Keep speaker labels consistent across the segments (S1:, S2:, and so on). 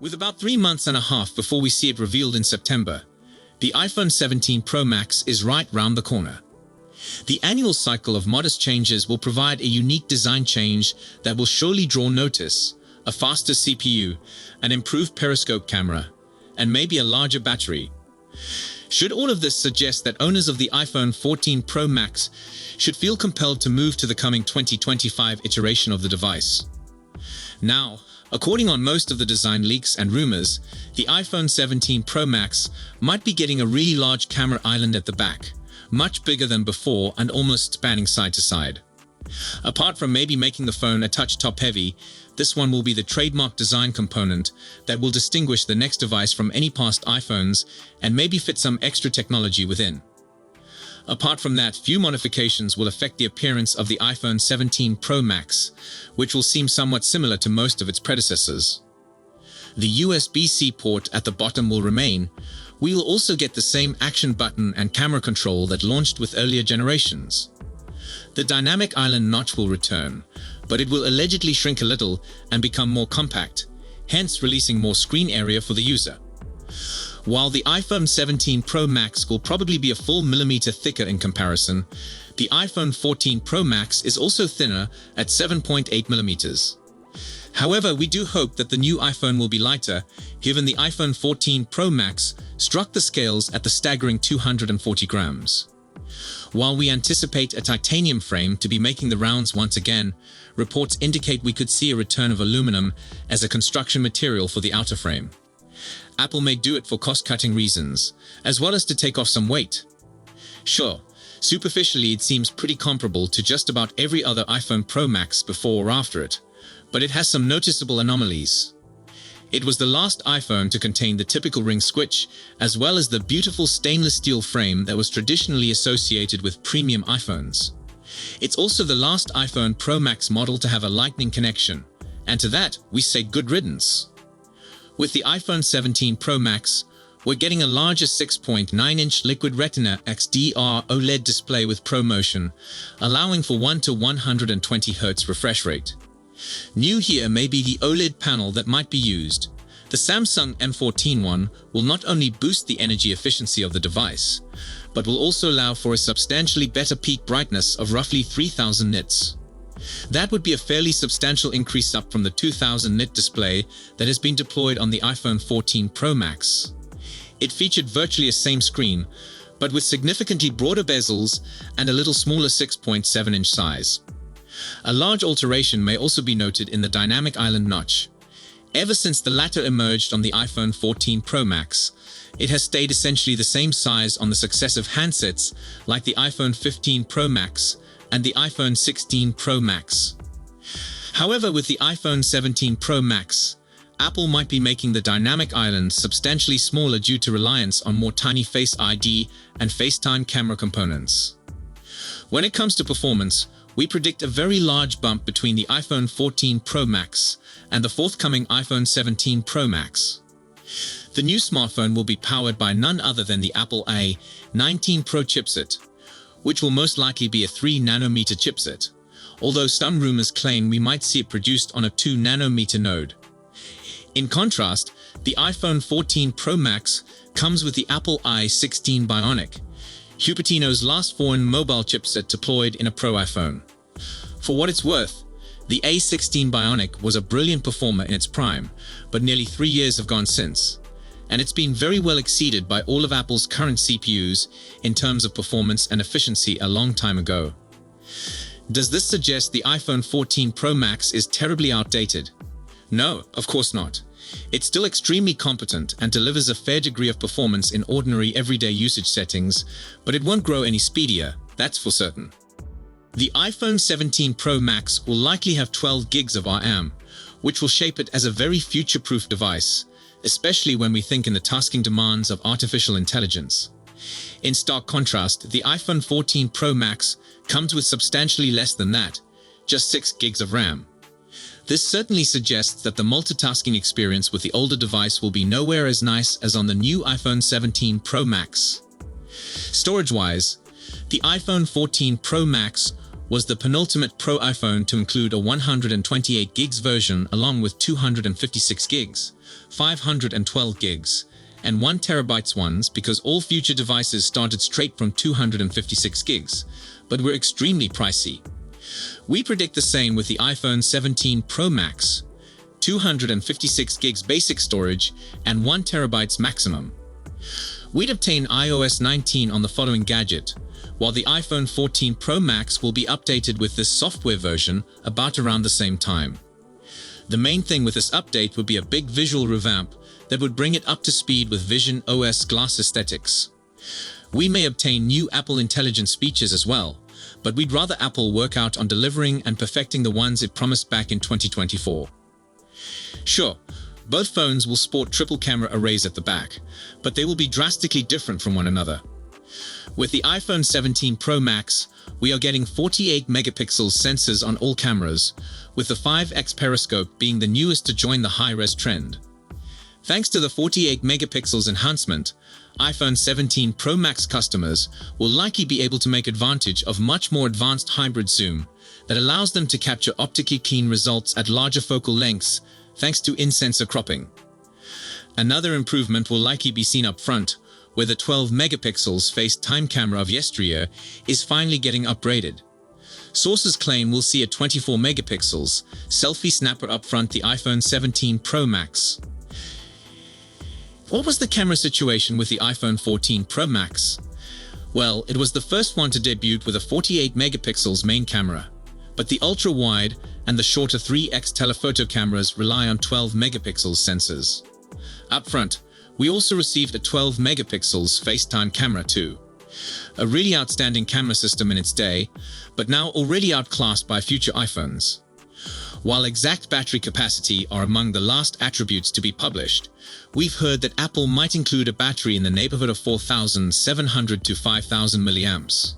S1: With about 3 months and a half before we see it revealed in September, the iPhone 17 Pro Max is right round the corner. The annual cycle of modest changes will provide a unique design change that will surely draw notice: a faster CPU, an improved periscope camera, and maybe a larger battery. Should all of this suggest that owners of the iPhone 14 Pro Max should feel compelled to move to the coming 2025 iteration of the device? Now, according on most of the design leaks and rumors, the iPhone 17 Pro Max might be getting a really large camera island at the back, much bigger than before and almost spanning side to side. Apart from maybe making the phone a touch top-heavy, this one will be the trademark design component that will distinguish the next device from any past iPhones and maybe fit some extra technology within. Apart from that, few modifications will affect the appearance of the iPhone 17 Pro Max, which will seem somewhat similar to most of its predecessors. The USB-C port at the bottom will remain. We will also get the same action button and camera control that launched with earlier generations. The dynamic island notch will return, but it will allegedly shrink a little and become more compact, hence releasing more screen area for the user. While the iPhone 17 Pro Max will probably be a full millimeter thicker in comparison, the iPhone 14 Pro Max is also thinner at 7.8 millimeters. However, we do hope that the new iPhone will be lighter, given the iPhone 14 Pro Max struck the scales at the staggering 240 grams. While we anticipate a titanium frame to be making the rounds once again, reports indicate we could see a return of aluminum as a construction material for the outer frame. Apple may do it for cost-cutting reasons, as well as to take off some weight. Sure, superficially it seems pretty comparable to just about every other iPhone Pro Max before or after it, but it has some noticeable anomalies. It was the last iPhone to contain the typical ring switch, as well as the beautiful stainless steel frame that was traditionally associated with premium iPhones. It's also the last iPhone Pro Max model to have a Lightning connection, and to that we say good riddance. With the iPhone 17 Pro Max, we're getting a larger 6.9-inch Liquid Retina XDR OLED display with ProMotion, allowing for 1 to 120 Hz refresh rate. New here may be the OLED panel that might be used. The Samsung M14 one will not only boost the energy efficiency of the device, but will also allow for a substantially better peak brightness of roughly 3000 nits. That would be a fairly substantial increase up from the 2000 nit display that has been deployed on the iPhone 14 Pro Max. It featured virtually the same screen, but with significantly broader bezels and a little smaller 6.7-inch size. A large alteration may also be noted in the dynamic island notch. Ever since the latter emerged on the iPhone 14 Pro Max, it has stayed essentially the same size on the successive handsets like the iPhone 15 Pro Max and the iPhone 16 Pro Max. However, with the iPhone 17 Pro Max, Apple might be making the dynamic island substantially smaller due to reliance on more tiny Face ID and FaceTime camera components. When it comes to performance, we predict a very large bump between the iPhone 14 Pro Max and the forthcoming iPhone 17 Pro Max. The new smartphone will be powered by none other than the Apple A19 Pro chipset, which will most likely be a 3nm chipset, although some rumors claim we might see it produced on a 2nm node. In contrast, the iPhone 14 Pro Max comes with the Apple i16 Bionic, Cupertino's last foreign mobile chipset deployed in a Pro iPhone. For what it's worth, the A16 Bionic was a brilliant performer in its prime, but nearly 3 years have gone since, and it's been very well exceeded by all of Apple's current CPUs in terms of performance and efficiency a long time ago. Does this suggest the iPhone 14 Pro Max is terribly outdated? No, of course not. It's still extremely competent and delivers a fair degree of performance in ordinary everyday usage settings, but it won't grow any speedier, that's for certain. The iPhone 17 Pro Max will likely have 12 gigs of RAM, which will shape it as a very future-proof device, especially when we think in the tasking demands of artificial intelligence. In stark contrast, the iPhone 14 Pro Max comes with substantially less than that, just 6 gigs of RAM. This certainly suggests that the multitasking experience with the older device will be nowhere as nice as on the new iPhone 17 Pro Max. Storage-wise, the iPhone 14 Pro Max was the penultimate Pro iPhone to include a 128 gigs version along with 256 gigs, 512 gigs, and 1 terabytes ones, because all future devices started straight from 256 gigs, but were extremely pricey. We predict the same with the iPhone 17 Pro Max, 256 gigs basic storage and 1 terabytes maximum. We'd obtain iOS 19 on the following gadget, while the iPhone 14 Pro Max will be updated with this software version about around the same time. The main thing with this update would be a big visual revamp that would bring it up to speed with Vision OS glass aesthetics. We may obtain new Apple Intelligence features as well, but we'd rather Apple work out on delivering and perfecting the ones it promised back in 2024. Sure, both phones will sport triple camera arrays at the back, but they will be drastically different from one another. With the iPhone 17 Pro Max, we are getting 48 megapixels sensors on all cameras, with the 5x periscope being the newest to join the high-res trend. Thanks to the 48 megapixels enhancement, iPhone 17 Pro Max customers will likely be able to make advantage of much more advanced hybrid zoom that allows them to capture optically keen results at larger focal lengths thanks to in-sensor cropping. Another improvement will likely be seen up front, where the 12 megapixels FaceTime camera of yesteryear is finally getting upgraded. Sources claim we'll see a 24 megapixels selfie snapper up front the iPhone 17 Pro Max. What was the camera situation with the iPhone 14 Pro Max? Well, it was the first one to debut with a 48 megapixels main camera, but the ultra-wide and the shorter 3x telephoto cameras rely on 12 megapixels sensors. Up front, we also received a 12 megapixels FaceTime camera too. A really outstanding camera system in its day, but now already outclassed by future iPhones. While exact battery capacity are among the last attributes to be published, we've heard that Apple might include a battery in the neighborhood of 4,700 to 5,000 milliamps.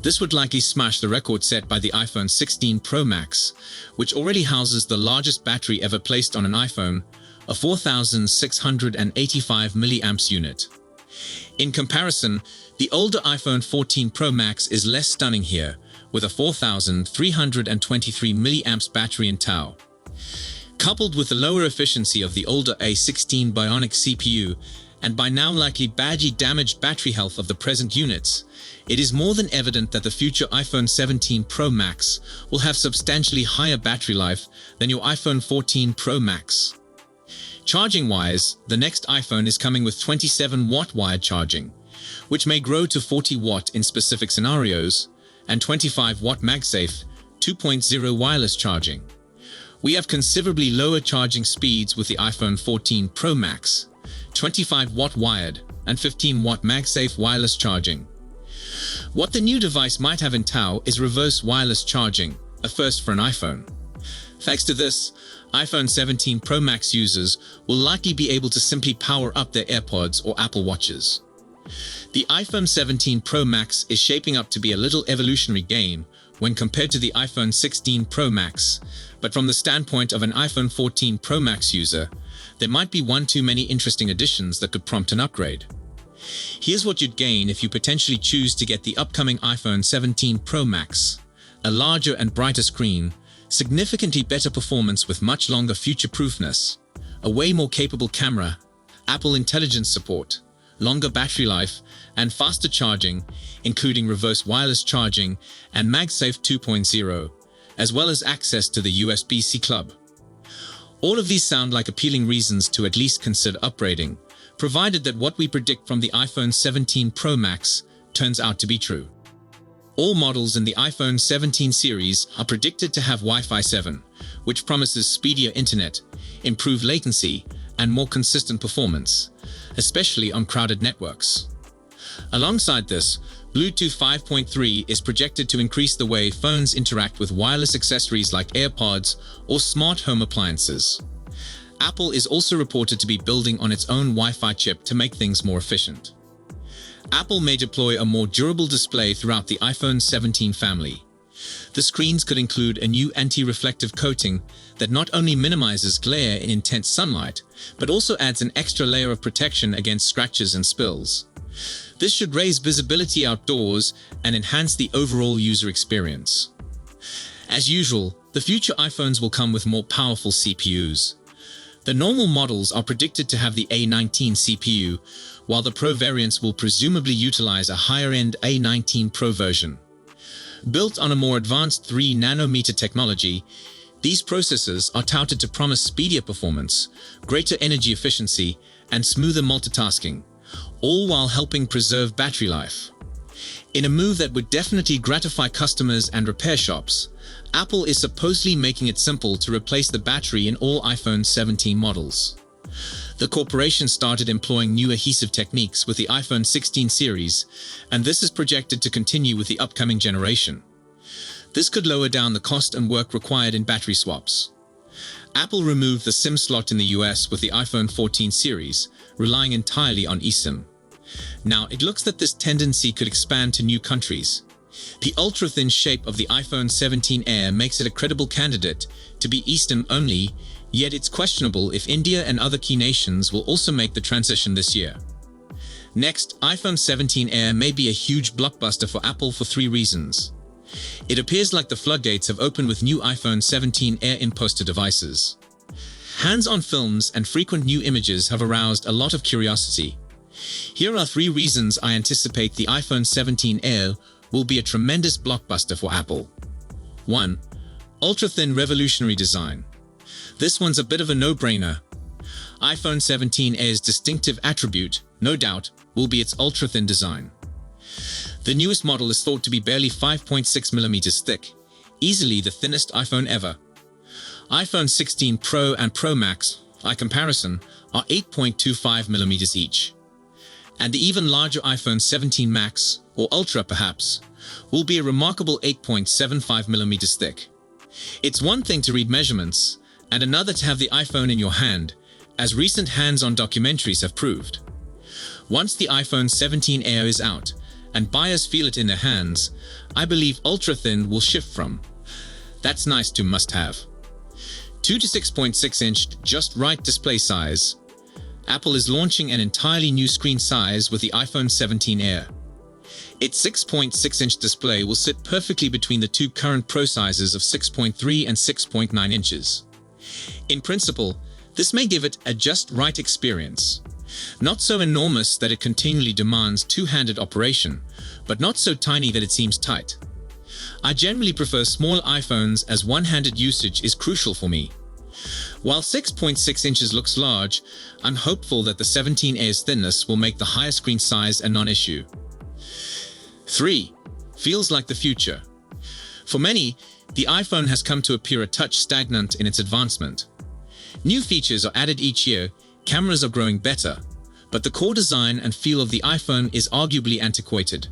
S1: This would likely smash the record set by the iPhone 16 Pro Max, which already houses the largest battery ever placed on an iPhone, a 4,685 milliamps unit. In comparison, the older iPhone 14 Pro Max is less stunning here, with a 4,323 milliamps battery in tow. Coupled with the lower efficiency of the older A16 Bionic CPU, and by now likely badly damaged battery health of the present units, it is more than evident that the future iPhone 17 Pro Max will have substantially higher battery life than your iPhone 14 Pro Max. Charging-wise, the next iPhone is coming with 27-watt wired charging, which may grow to 40-watt in specific scenarios, and 25-watt MagSafe 2.0 wireless charging. We have considerably lower charging speeds with the iPhone 14 Pro Max, 25-watt wired, and 15-watt MagSafe wireless charging. What the new device might have in tow is reverse wireless charging, a first for an iPhone. Thanks to this, iPhone 17 Pro Max users will likely be able to simply power up their AirPods or Apple Watches. The iPhone 17 Pro Max is shaping up to be a little evolutionary gain when compared to the iPhone 16 Pro Max, but from the standpoint of an iPhone 14 Pro Max user, there might be one too many interesting additions that could prompt an upgrade. Here's what you'd gain if you potentially choose to get the upcoming iPhone 17 Pro Max: a larger and brighter screen, significantly better performance with much longer future-proofness, a way more capable camera, Apple Intelligence support, longer battery life, and faster charging, including reverse wireless charging and MagSafe 2.0, as well as access to the USB-C Club. All of these sound like appealing reasons to at least consider upgrading, provided that what we predict from the iPhone 17 Pro Max turns out to be true. All models in the iPhone 17 series are predicted to have Wi-Fi 7, which promises speedier internet, improved latency, and more consistent performance, especially on crowded networks. Alongside this, Bluetooth 5.3 is projected to increase the way phones interact with wireless accessories like AirPods or smart home appliances. Apple is also reported to be building on its own Wi-Fi chip to make things more efficient. Apple may deploy a more durable display throughout the iPhone 17 family. The screens could include a new anti-reflective coating that not only minimizes glare in intense sunlight, but also adds an extra layer of protection against scratches and spills. This should raise visibility outdoors and enhance the overall user experience. As usual, the future iPhones will come with more powerful CPUs. The normal models are predicted to have the A19 CPU, while the Pro variants will presumably utilize a higher-end A19 Pro version. Built on a more advanced 3nm technology, these processors are touted to promise speedier performance, greater energy efficiency, and smoother multitasking, all while helping preserve battery life. In a move that would definitely gratify customers and repair shops, Apple is supposedly making it simple to replace the battery in all iPhone 17 models. The corporation started employing new adhesive techniques with the iPhone 16 series, and this is projected to continue with the upcoming generation. This could lower down the cost and work required in battery swaps. Apple removed the SIM slot in the US with the iPhone 14 series, relying entirely on eSIM. Now, it looks that this tendency could expand to new countries. The ultra-thin shape of the iPhone 17 Air makes it a credible candidate to be eSIM only, yet it's questionable if India and other key nations will also make the transition this year. Next, iPhone 17 Air may be a huge blockbuster for Apple for 3 reasons. It appears like the floodgates have opened with new iPhone 17 Air in-poster devices. Hands-on films and frequent new images have aroused a lot of curiosity. Here are 3 reasons I anticipate the iPhone 17 Air will be a tremendous blockbuster for Apple. 1. Ultra-thin revolutionary design. This one's a bit of a no-brainer. iPhone 17 Air's distinctive attribute, no doubt, will be its ultra-thin design. The newest model is thought to be barely 5.6mm thick, easily the thinnest iPhone ever. iPhone 16 Pro and Pro Max, by comparison, are 8.25mm each. And the even larger iPhone 17 Max, or Ultra perhaps, will be a remarkable 8.75mm thick. It's one thing to read measurements, and another to have the iPhone in your hand, as recent hands-on documentaries have proved. Once the iPhone 17 Air is out, and buyers feel it in their hands, I believe ultra-thin will shift from "that's nice" to must-have. 2 to 6.6-inch just right display size. Apple is launching an entirely new screen size with the iPhone 17 Air. Its 6.6-inch display will sit perfectly between the 2 current Pro sizes of 6.3 and 6.9 inches. In principle, this may give it a just right experience. Not so enormous that it continually demands two-handed operation, but not so tiny that it seems tight. I generally prefer small iPhones as one-handed usage is crucial for me. While 6.6 inches looks large, I'm hopeful that the 17 Air's thinness will make the higher screen size a non-issue. 3. Feels like the future. For many, the iPhone has come to appear a touch stagnant in its advancement. New features are added each year, cameras are growing better, but the core design and feel of the iPhone is arguably antiquated.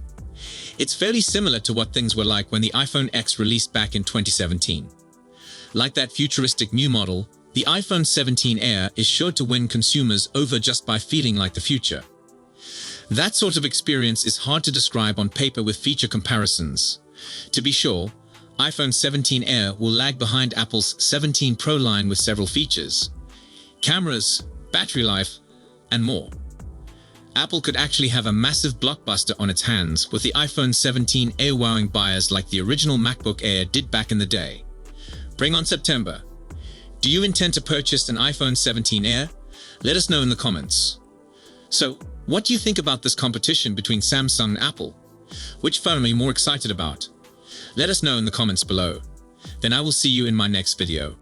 S1: It's fairly similar to what things were like when the iPhone X released back in 2017. Like that futuristic new model, the iPhone 17 Air is sure to win consumers over just by feeling like the future. That sort of experience is hard to describe on paper with feature comparisons. To be sure, iPhone 17 Air will lag behind Apple's 17 Pro line with several features: cameras, battery life, and more. Apple could actually have a massive blockbuster on its hands with the iPhone 17 Air wowing buyers like the original MacBook Air did back in the day. Bring on September. Do you intend to purchase an iPhone 17 Air? Let us know in the comments. So, what do you think about this competition between Samsung and Apple? Which phone are you more excited about? Let us know in the comments below. Then I will see you in my next video.